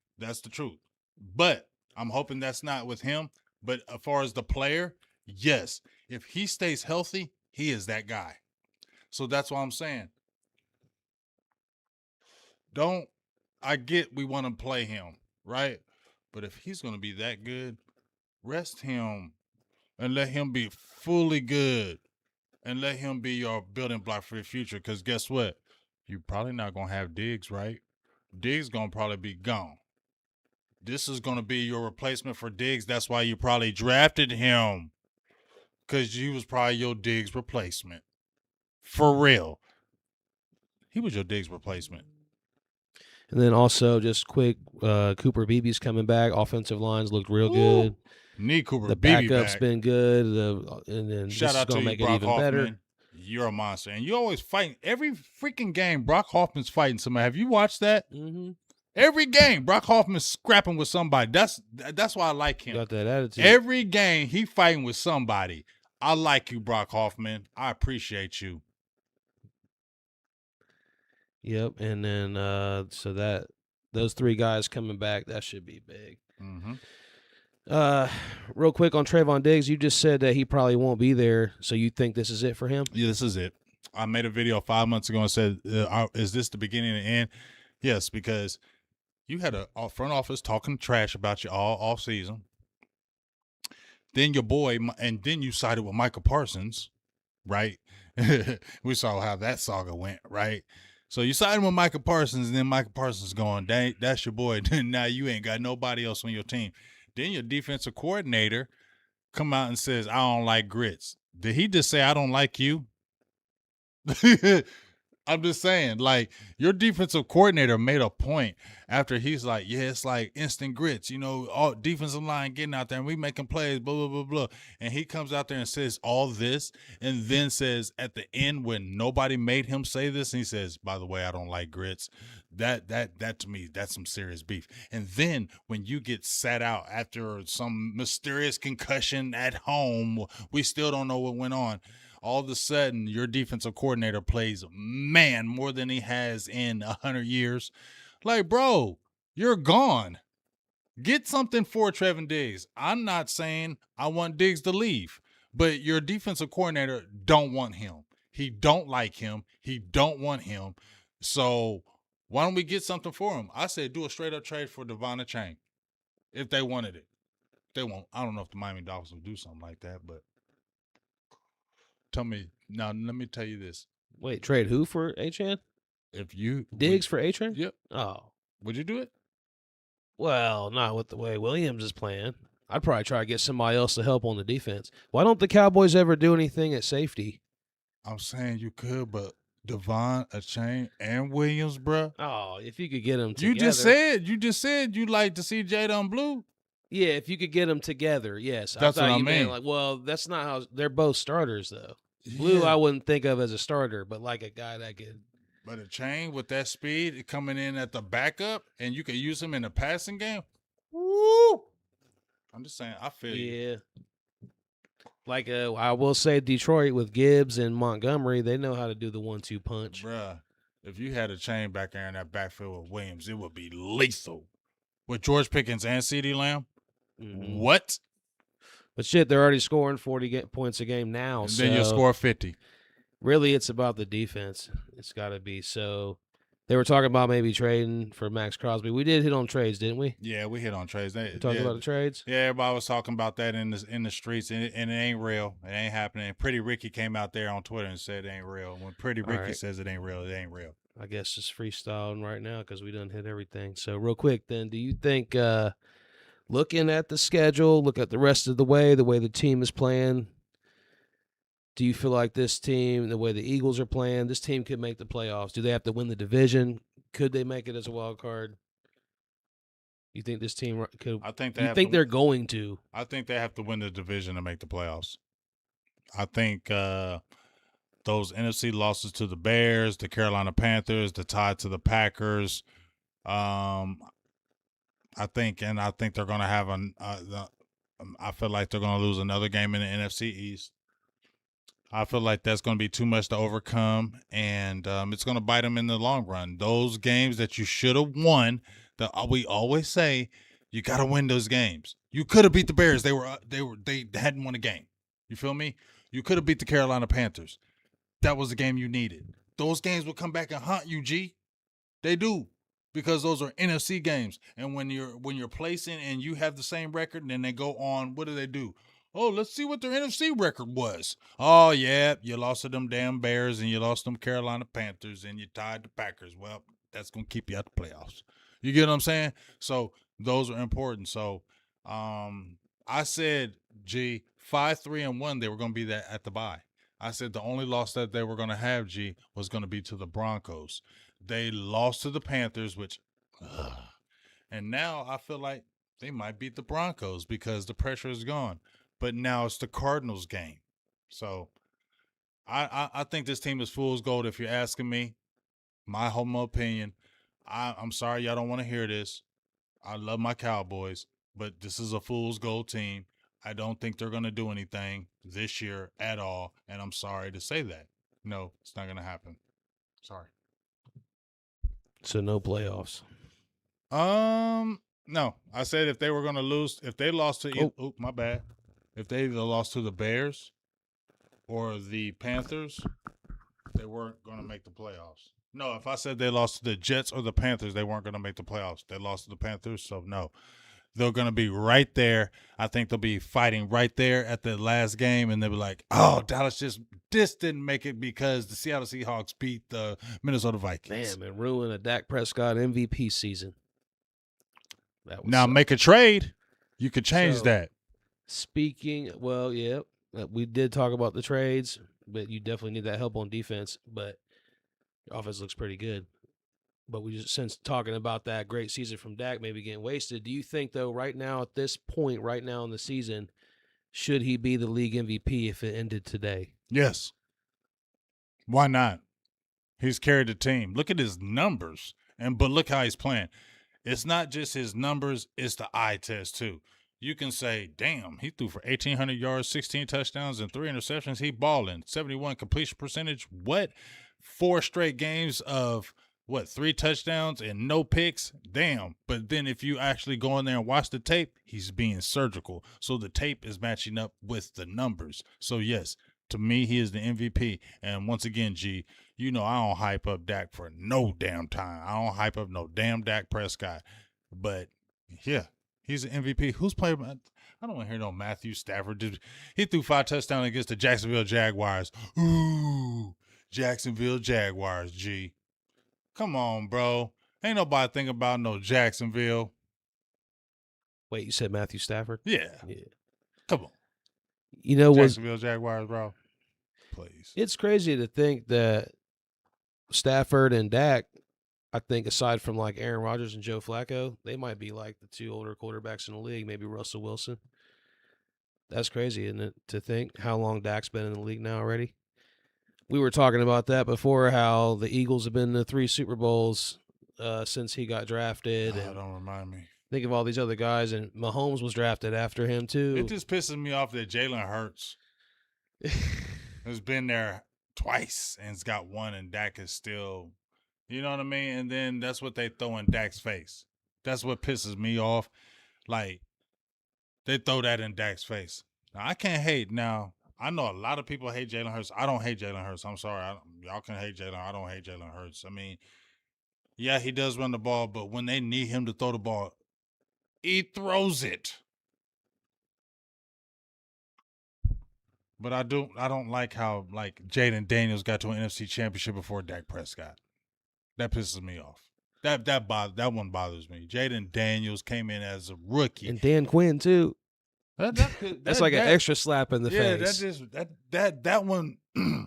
But I'm hoping that's not with him. But as far as the player, yes. If he stays healthy, he is that guy. So that's what I'm saying. I get we want to play him, right? But if he's going to be that good, rest him and let him be fully good. And let him be your building block for the future. Because guess what? You're probably not going to have Diggs, right? Diggs going to probably be gone. This is going to be your replacement for Diggs. That's why you probably drafted him. Because he was probably your Diggs replacement. For real. He was your Diggs replacement. And then also, just quick, Cooper Beebe's coming back. Offensive lines looked real good. Need Cooper The Beebe backup's back. been good. And then Shout out to you, make it Brock even Hoffman. better. You're a monster. And you always fighting. Every freaking game, Brock Hoffman's fighting somebody. Have you watched that? Mm-hmm. Every game, Brock Hoffman's scrapping with somebody. That's why I like him. Got that attitude. Every game, he fighting with somebody. I like you, Brock Hoffman. I appreciate you. Yep. And then so those 3 guys coming back, that should be big. Mm-hmm. Real quick on Trayvon Diggs, you just said that he probably won't be there, so you think this is it for him? Yeah, this is it. I made a video 5 months ago and said, is this the beginning and end? Yes, because you had a front office talking trash about you all off season. Then your boy, and then you sided with Michael Parsons, right? We saw how that saga went, right? So you signed with Micah Parsons, and then Micah Parsons going, that's your boy. Then now you ain't got nobody else on your team. Then your defensive coordinator come out and says, I don't like grits. Did he just say, I don't like you? I'm just saying, like, your defensive coordinator made a point after he's like, yeah, it's like instant grits, all defensive line getting out there and we making plays, blah, blah, blah, blah. And he comes out there and says all this and then says at the end when nobody made him say this, and he says, by the way, I don't like grits. That to me, that's some serious beef. And then when you get sat out after some mysterious concussion at home, we still don't know what went on. All of a sudden, your defensive coordinator plays, man, more than he has in 100 years. Like, bro, you're gone. Get something for Trayvon Diggs. I'm not saying I want Diggs to leave, but your defensive coordinator don't want him. He don't like him. He don't want him. So why don't we get something for him? I said do a straight-up trade for Javonte Chain if they wanted it. They won't. I don't know if the Miami Dolphins will do something like that, but tell me now. Let me tell you this: Wait, trade who for Achan? if you Diggs for Achan? yep, Oh, would you do it? well, not with the way Williams is playing. I'd probably try to get somebody else to help on the defense. Why don't the Cowboys ever do anything at safety? I'm saying you could, but Devon, Achane, and Williams, bruh. Oh, if you could get them together. You just said you'd like to see Jadon Blue. Yeah, if you could get them together, yes. That's I thought what I you meant mean. like, well, that's not how they're both starters though. Blue, I wouldn't think of as a starter, but like a guy that could. But Achane with that speed coming in at the backup, and you could use him in the passing game. Woo! I'm just saying, I feel you. Yeah. Like I will say Detroit with Gibbs and Montgomery, they know how to do the 1-2 punch. Bruh, if you had a Chain back there in that backfield with Williams, it would be lethal. With George Pickens and CeeDee Lamb? Mm-hmm. What? But shit, they're already scoring 40 points a game now. And so then you'll score 50. Really, it's about the defense. It's got to be. So they were talking about maybe trading for Max Crosby. We did hit on trades, didn't we? Yeah, we hit on trades. We talked about the trades? Yeah, everybody was talking about that in the streets, and it ain't real. It ain't happening. Pretty Ricky came out there on Twitter and said it ain't real. When Pretty Ricky says it ain't real, it ain't real. I guess just freestyling right now because we done hit everything. So real quick then, do you think looking at the schedule, look at the rest of the way the team is playing, do you feel like this team, the way the Eagles are playing, this team could make the playoffs? Do they have to win the division? Could they make it as a wild card? You think this team could? I think they're going to? I think they have to win the division to make the playoffs. I think those NFC losses to the Bears, the Carolina Panthers, the tie to the Packers. I think they're going to have I feel like they're going to lose another game in the NFC East. I feel like that's going to be too much to overcome, and it's going to bite them in the long run. Those games that you should have won, that we always say, you got to win those games. You could have beat the Bears. They hadn't won a game. You feel me? You could have beat the Carolina Panthers. That was the game you needed. Those games will come back and haunt you, G. They do, because those are NFC games. And when you're placing and you have the same record, and then they go on, what do? Oh, let's see what their NFC record was. Oh, yeah, you lost to them damn Bears and you lost them Carolina Panthers and you tied the Packers. Well, that's going to keep you out the playoffs. You get what I'm saying? So those are important. So I said, 5-3-1, they were going to be that at the bye. I said the only loss that they were going to have, was going to be to the Broncos. They lost to the Panthers, which, and now I feel like they might beat the Broncos because the pressure is gone. But now it's the Cardinals game. So I think this team is fool's gold if you're asking me. My humble opinion. I'm sorry y'all don't want to hear this. I love my Cowboys, but this is a fool's gold team. I don't think they're going to do anything this year at all, and I'm sorry to say that. No, it's not going to happen. Sorry. So no playoffs. No. I said if they were going to lose, if they lost to my bad. If they either lost to the Bears or the Panthers, they weren't going to make the playoffs. No, if I said they lost to the Jets or the Panthers, they weren't going to make the playoffs. They lost to the Panthers, so no. they're going to be right there. I think they'll be fighting right there at the last game, and they'll be like, oh, Dallas this didn't make it because the Seattle Seahawks beat the Minnesota Vikings. Man, ruin a Dak Prescott MVP season. That was Now make a trade. You could change that. Speaking, well, yeah, we did talk about the trades, but you definitely need that help on defense. But your offense looks pretty good. But we just, since talking about that great season from Dak maybe getting wasted, do you think, though, right now at this point, right now in the season, should he be the league MVP if it ended today? Yes. Why not? He's carried the team. Look at his numbers, but look how he's playing. It's not just his numbers, it's the eye test, too. You can say, damn, he threw for 1,800 yards, 16 touchdowns, and 3 interceptions. He balling. 71 completion percentage. What? 4 straight games of, 3 touchdowns and no picks? Damn. But then if you actually go in there and watch the tape, he's being surgical. So the tape is matching up with the numbers. So, yes, to me, he is the MVP. And once again, G, you know I don't hype up Dak for no damn time. I don't hype up no damn Dak Prescott. But, yeah. He's an MVP. Who's playing? I don't want to hear no Matthew Stafford. He threw 5 touchdowns against the Jacksonville Jaguars. Ooh, Jacksonville Jaguars, G. Come on, bro. Ain't nobody thinking about no Jacksonville. Wait, you said Matthew Stafford? Yeah. Come on. You know what? Jacksonville Jaguars, bro. Please. It's crazy to think that Stafford and Dak, I think aside from like Aaron Rodgers and Joe Flacco, they might be like the 2 older quarterbacks in the league, maybe Russell Wilson. That's crazy, isn't it, to think how long Dak's been in the league now already? We were talking about that before, how the Eagles have been to 3 Super Bowls since he got drafted. Oh, and don't remind me. think of all these other guys, and Mahomes was drafted after him too. It just pisses me off that Jalen Hurts has been there twice and has got 1, and Dak is still... You know what I mean? And then that's what they throw in Dak's face. That's what pisses me off. Like, they throw that in Dak's face. Now, I can't hate. Now, I know a lot of people hate Jalen Hurts. I don't hate Jalen Hurts. I'm sorry. Y'all can hate Jalen. I don't hate Jalen Hurts. I mean, yeah, he does run the ball, but when they need him to throw the ball, he throws it. But I don't like how, like, Jaden Daniels got to an NFC championship before Dak Prescott. That pisses me off. That one bothers me. Jaden Daniels came in as a rookie, and Dan Quinn too. That's like an extra slap in the face. That one. The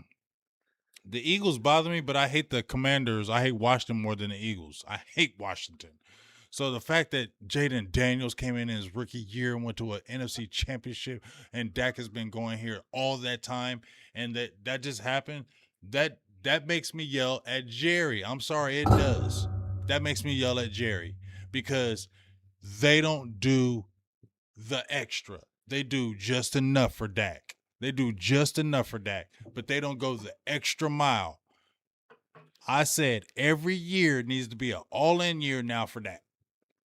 Eagles bother me, but I hate the Commanders. I hate Washington more than the Eagles. I hate Washington. So the fact that Jaden Daniels came in his rookie year and went to an NFC championship, and Dak has been going here all that time, and that just happened, that makes me yell at Jerry. I'm sorry, it does. That makes me yell at Jerry because they don't do the extra. They do just enough for Dak. But they don't go the extra mile. I said every year needs to be an all-in year now for Dak.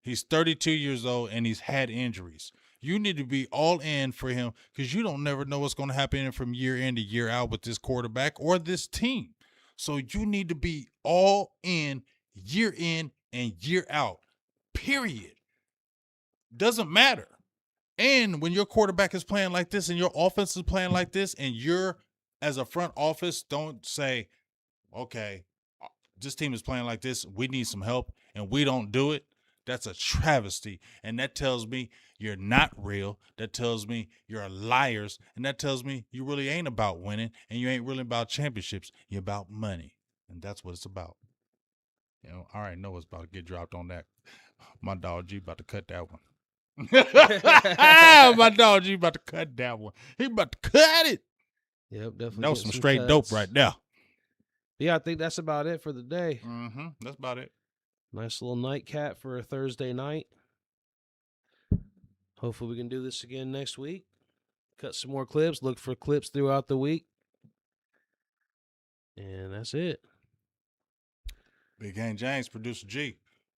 He's 32 years old, and he's had injuries. You need to be all in for him because you don't never know what's going to happen from year in to year out with this quarterback or this team. So you need to be all in and year out, period. Doesn't matter. And when your quarterback is playing like this and your offense is playing like this and you're, as a front office, don't say, okay, this team is playing like this, we need some help, and we don't do it. That's a travesty. And that tells me you're not real. That tells me you're liars. And that tells me you really ain't about winning and you ain't really about championships. You're about money. And that's what it's about. You know, I already know what's about to get dropped on that. My dog G about to cut that one. My dog G about to cut that one. He about to cut it. Yep, definitely. That was some straight dope right there. Yeah, I think that's about it for the day. Mm-hmm. That's about it. Nice little nightcap for a Thursday night. Hopefully we can do this again next week. Cut some more clips. Look for clips throughout the week. And that's it. Big Gang James, producer G.